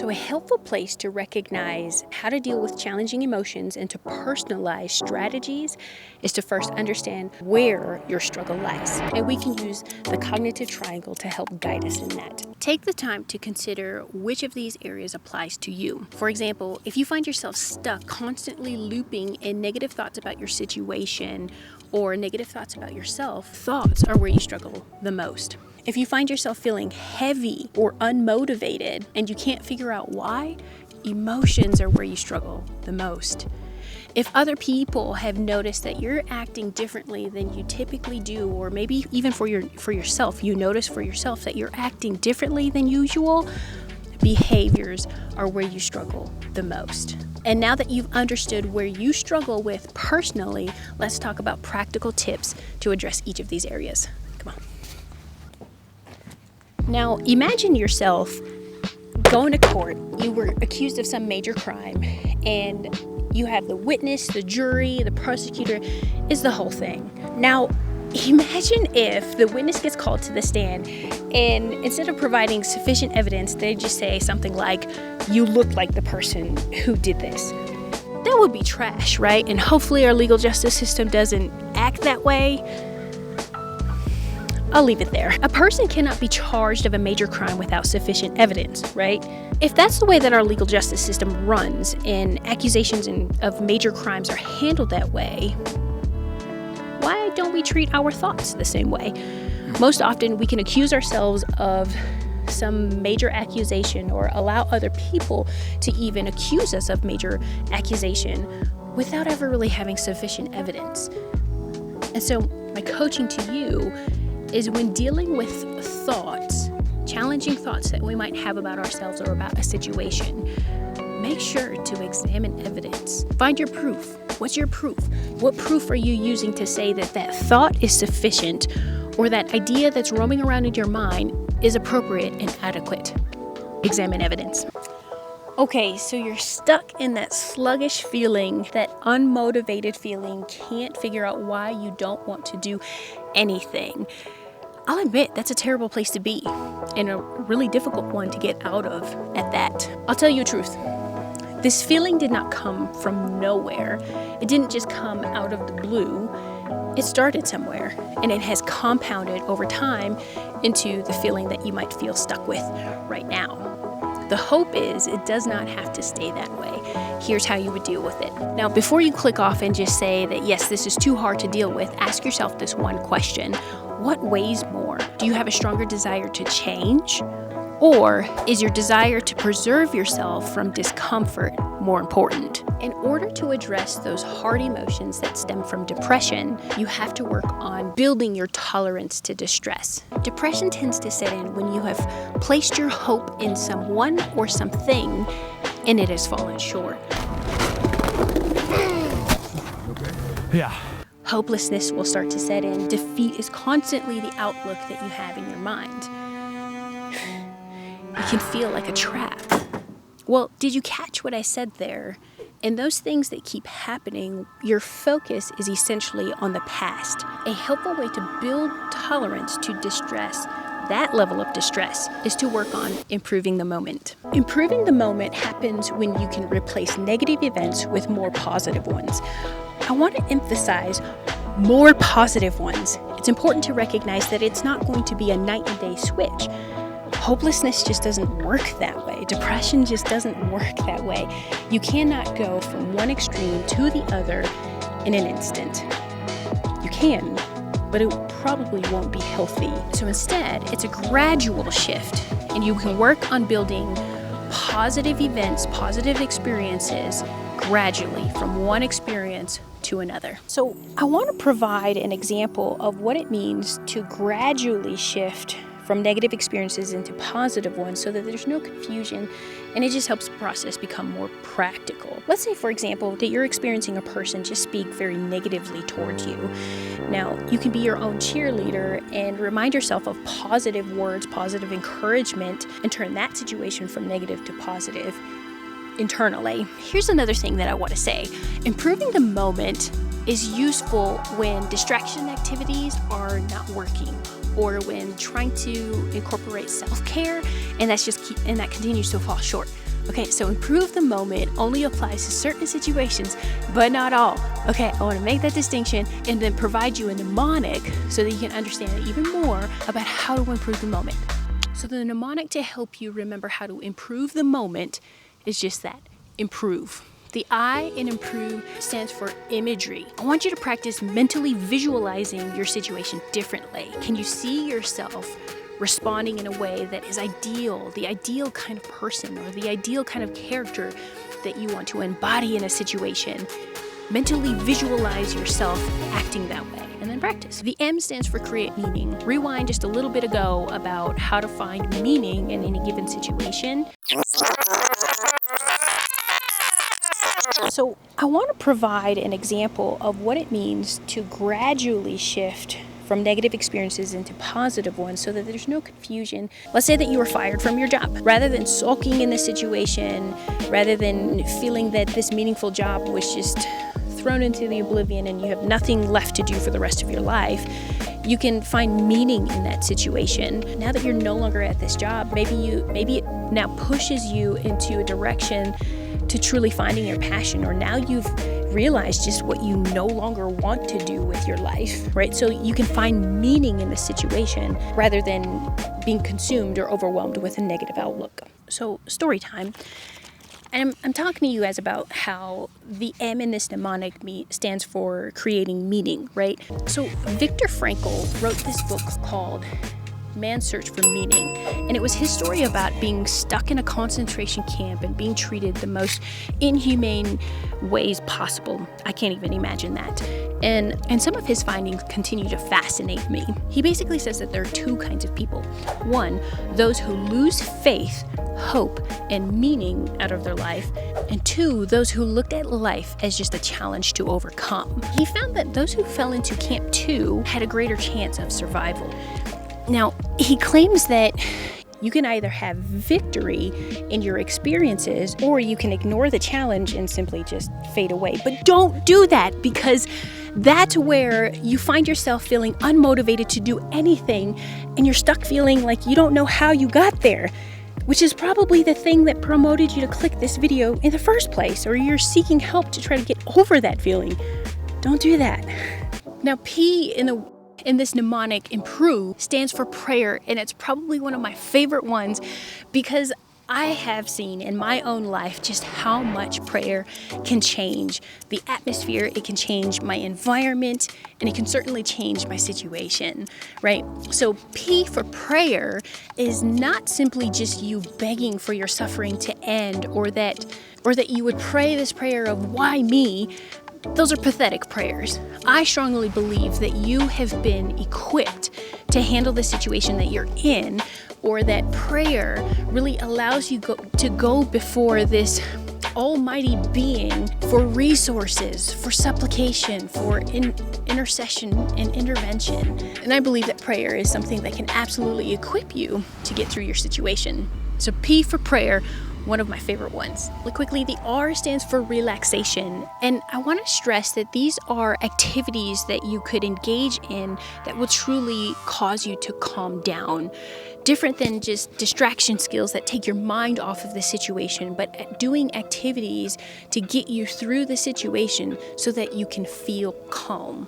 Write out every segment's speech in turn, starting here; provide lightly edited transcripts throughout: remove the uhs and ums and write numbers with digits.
So a helpful place to recognize how to deal with challenging emotions and to personalize strategies is to first understand where your struggle lies. And we can use the cognitive triangle to help guide us in that. Take the time to consider which of these areas applies to you. For example, if you find yourself stuck constantly looping in negative thoughts about your situation or negative thoughts about yourself, thoughts are where you struggle the most. If you find yourself feeling heavy or unmotivated and you can't figure out why, emotions are where you struggle the most. If other people have noticed that you're acting differently than you typically do, or maybe even for yourself, you notice for yourself that you're acting differently than usual, behaviors are where you struggle the most. And now that you've understood where you struggle with personally, let's talk about practical tips to address each of these areas. Come on. Now, imagine yourself going to court. You were accused of some major crime, and you have the witness, the jury, the prosecutor, is the whole thing. Now, imagine if the witness gets called to the stand, and instead of providing sufficient evidence, they just say something like, "You look like the person who did this." That would be trash, right? And hopefully our legal justice system doesn't act that way. I'll leave it there. A person cannot be charged of a major crime without sufficient evidence, right? If that's the way that our legal justice system runs and accusations of major crimes are handled that way, why don't we treat our thoughts the same way? Most often we can accuse ourselves of some major accusation or allow other people to even accuse us of major accusation without ever really having sufficient evidence. And so my coaching to you is when dealing with thoughts, challenging thoughts that we might have about ourselves or about a situation, make sure to examine evidence. Find your proof. What's your proof? What proof are you using to say that that thought is sufficient or that idea that's roaming around in your mind is appropriate and adequate? Examine evidence. Okay, so you're stuck in that sluggish feeling, that unmotivated feeling, can't figure out why you don't want to do anything. I'll admit that's a terrible place to be and a really difficult one to get out of at that. I'll tell you the truth. This feeling did not come from nowhere. It didn't just come out of the blue. It started somewhere, and it has compounded over time into the feeling that you might feel stuck with right now. The hope is it does not have to stay that way. Here's how you would deal with it. Now, before you click off and just say that, yes, this is too hard to deal with, ask yourself this one question. What weighs more? Do you have a stronger desire to change? Or is your desire to preserve yourself from discomfort more important? In order to address those hard emotions that stem from depression, you have to work on building your tolerance to distress. Depression tends to set in when you have placed your hope in someone or something and it has fallen short. Yeah. Hopelessness will start to set in. Defeat is constantly the outlook that you have in your mind. It can feel like a trap. Well, did you catch what I said there? And those things that keep happening, your focus is essentially on the past. A helpful way to build tolerance to distress, that level of distress, is to work on improving the moment. Improving the moment happens when you can replace negative events with more positive ones. I want to emphasize more positive ones. It's important to recognize that it's not going to be a night and day switch. Hopelessness just doesn't work that way. Depression just doesn't work that way. You cannot go from one extreme to the other in an instant. You can, but it probably won't be healthy. So instead, it's a gradual shift, and you can work on building positive events, positive experiences gradually from one experience to another. So I want to provide an example of what it means to gradually shift from negative experiences into positive ones so that there's no confusion and it just helps the process become more practical. Let's say, for example, that you're experiencing a person just speak very negatively towards you. Now, you can be your own cheerleader and remind yourself of positive words, positive encouragement, and turn that situation from negative to positive internally. Here's another thing that I want to say. Improving the moment is useful when distraction activities are not working, or when trying to incorporate self-care and that continues to fall short. Okay, so improve the moment only applies to certain situations, but not all. Okay, I want to make that distinction and then provide you a mnemonic so that you can understand even more about how to improve the moment. So the mnemonic to help you remember how to improve the moment is just that, improve. The I in improve stands for imagery. I want you to practice mentally visualizing your situation differently. Can you see yourself responding in a way that is ideal, the ideal kind of person or the ideal kind of character that you want to embody in a situation? Mentally visualize yourself acting that way and then practice. The M stands for create meaning. Rewind just a little bit ago about how to find meaning in any given situation. So I want to provide an example of what it means to gradually shift from negative experiences into positive ones so that there's no confusion. Let's say that you were fired from your job. Rather than sulking in the situation, rather than feeling that this meaningful job was just thrown into the oblivion and you have nothing left to do for the rest of your life, you can find meaning in that situation. Now that you're no longer at this job, maybe it now pushes you into a direction to truly finding your passion, or now you've realized just what you no longer want to do with your life, right? So you can find meaning in the situation rather than being consumed or overwhelmed with a negative outlook. So story time. And I'm talking to you guys about how the M in this mnemonic stands for creating meaning, right? So Viktor Frankl wrote this book called Man's Search for Meaning, and it was his story about being stuck in a concentration camp and being treated the most inhumane ways possible. I can't even imagine that. And some of his findings continue to fascinate me. He basically says that there are two kinds of people. One, those who lose faith, hope, and meaning out of their life. And two, those who looked at life as just a challenge to overcome. He found that those who fell into Camp 2 had a greater chance of survival. Now, he claims that you can either have victory in your experiences or you can ignore the challenge and simply just fade away. But don't do that, because that's where you find yourself feeling unmotivated to do anything and you're stuck feeling like you don't know how you got there, which is probably the thing that promoted you to click this video in the first place, or you're seeking help to try to get over that feeling. Don't do that. Now, P in this mnemonic, improve, stands for prayer, and it's probably one of my favorite ones because I have seen in my own life just how much prayer can change the atmosphere, it can change my environment, and it can certainly change my situation, right? So P for prayer is not simply just you begging for your suffering to end, or that you would pray this prayer of why me. Those are pathetic prayers. I strongly believe that you have been equipped to handle the situation that you're in, or that prayer really allows you to go before this almighty being for resources, for supplication, for intercession and intervention. And I believe that prayer is something that can absolutely equip you to get through your situation. So P for prayer, one of my favorite ones. Really quickly, the R stands for relaxation. And I want to stress that these are activities that you could engage in that will truly cause you to calm down. Different than just distraction skills that take your mind off of the situation, but doing activities to get you through the situation so that you can feel calm.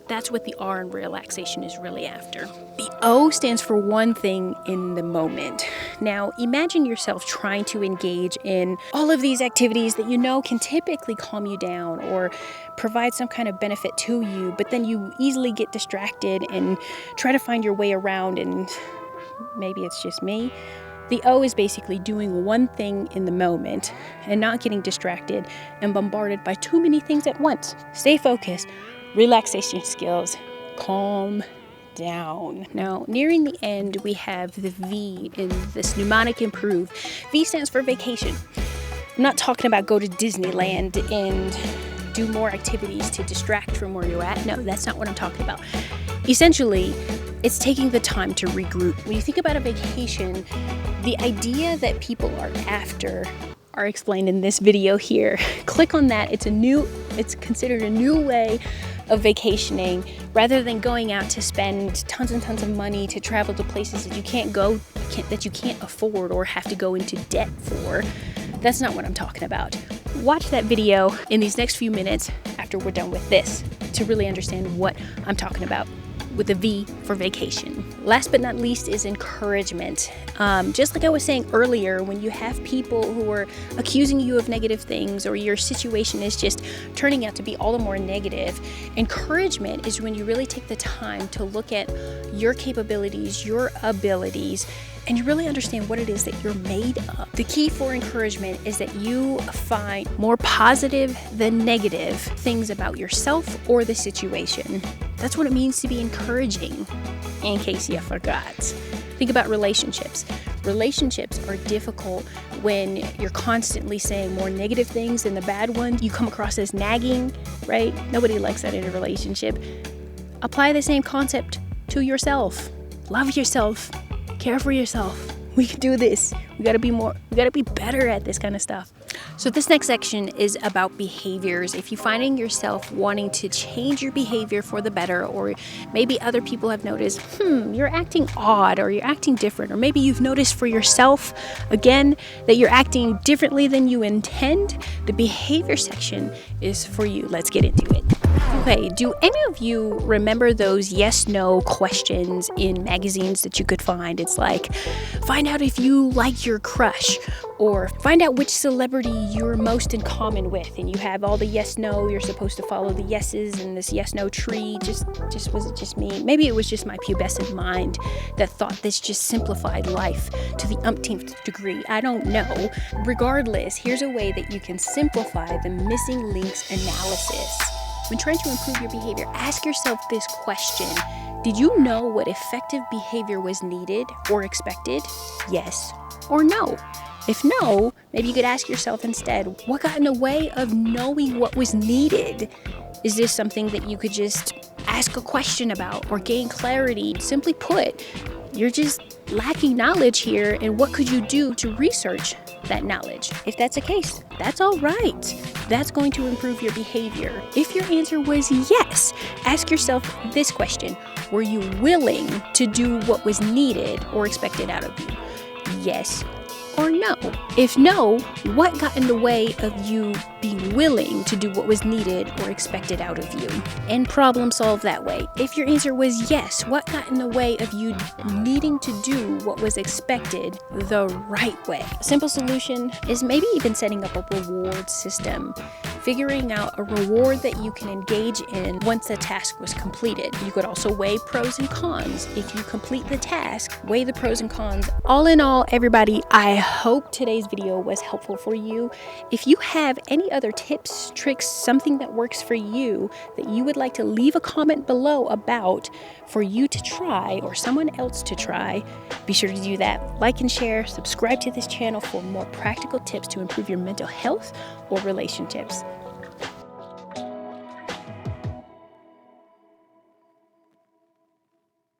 That's what the R in relaxation is really after. The O stands for one thing in the moment. Now, imagine yourself trying to engage in all of these activities that you know can typically calm you down or provide some kind of benefit to you, but then you easily get distracted and try to find your way around, and maybe it's just me. The O is basically doing one thing in the moment and not getting distracted and bombarded by too many things at once. Stay focused. Relaxation skills, calm down. Now, nearing the end, we have the V in this mnemonic improve. V stands for vacation. I'm not talking about go to Disneyland and do more activities to distract from where you're at. No, that's not what I'm talking about. Essentially, it's taking the time to regroup. When you think about a vacation, the idea that people are after are explained in this video here. Click on that. It's considered a new way of vacationing, rather than going out to spend tons and tons of money to travel to places that you can't go, that you can't afford or have to go into debt for. That's not what I'm talking about. Watch that video in these next few minutes after we're done with this to really understand what I'm talking about with a V for vacation. Last but not least is encouragement. Just like I was saying earlier, when you have people who are accusing you of negative things or your situation is just turning out to be all the more negative, encouragement is when you really take the time to look at your capabilities, your abilities, and you really understand what it is that you're made of. The key for encouragement is that you find more positive than negative things about yourself or the situation. That's what it means to be encouraging, in case you forgot. Think about relationships. Relationships are difficult when you're constantly saying more negative things than the bad ones. You come across as nagging, right? Nobody likes that in a relationship. Apply the same concept to yourself. Love yourself. Care for yourself. We can do this. We gotta be better at this kind of stuff. So this next section is about behaviors. If you're finding yourself wanting to change your behavior for the better, or maybe other people have noticed, you're acting odd or you're acting different, or maybe you've noticed for yourself, again, that you're acting differently than you intend, the behavior section is for you. Let's get into it. Okay, do any of you remember those yes/no questions in magazines that you could find? It's like, find out if you like your crush, or find out which celebrity you're most in common with, and you have all the yes/no. You're supposed to follow the yeses in this yes/no tree. Just was it just me? Maybe it was just my pubescent mind that thought this just simplified life to the umpteenth degree. I don't know. Regardless, here's a way that you can simplify the missing links analysis. When trying to improve your behavior, ask yourself this question. Did you know what effective behavior was needed or expected? Yes or no? If no, maybe you could ask yourself instead, what got in the way of knowing what was needed? Is this something that you could just ask a question about or gain clarity? Simply put, you're just lacking knowledge here, and what could you do to research that knowledge? If that's the case, that's all right. That's going to improve your behavior. If your answer was yes, ask yourself this question. Were you willing to do what was needed or expected out of you? Yes or no? If no, what got in the way of you being willing to do what was needed or expected out of you? And problem solve that way. If your answer was yes, what got in the way of you needing to do what was expected the right way? A simple solution is maybe even setting up a reward system, figuring out a reward that you can engage in once the task was completed. You could also weigh pros and cons. If you complete the task, weigh the pros and cons. All in all, everybody, I hope today's video was helpful for you. If you have any other tips, tricks, something that works for you that you would like to leave a comment below about for you to try or someone else to try, be sure to do that. Like and share, subscribe to this channel for more practical tips to improve your mental health or relationships.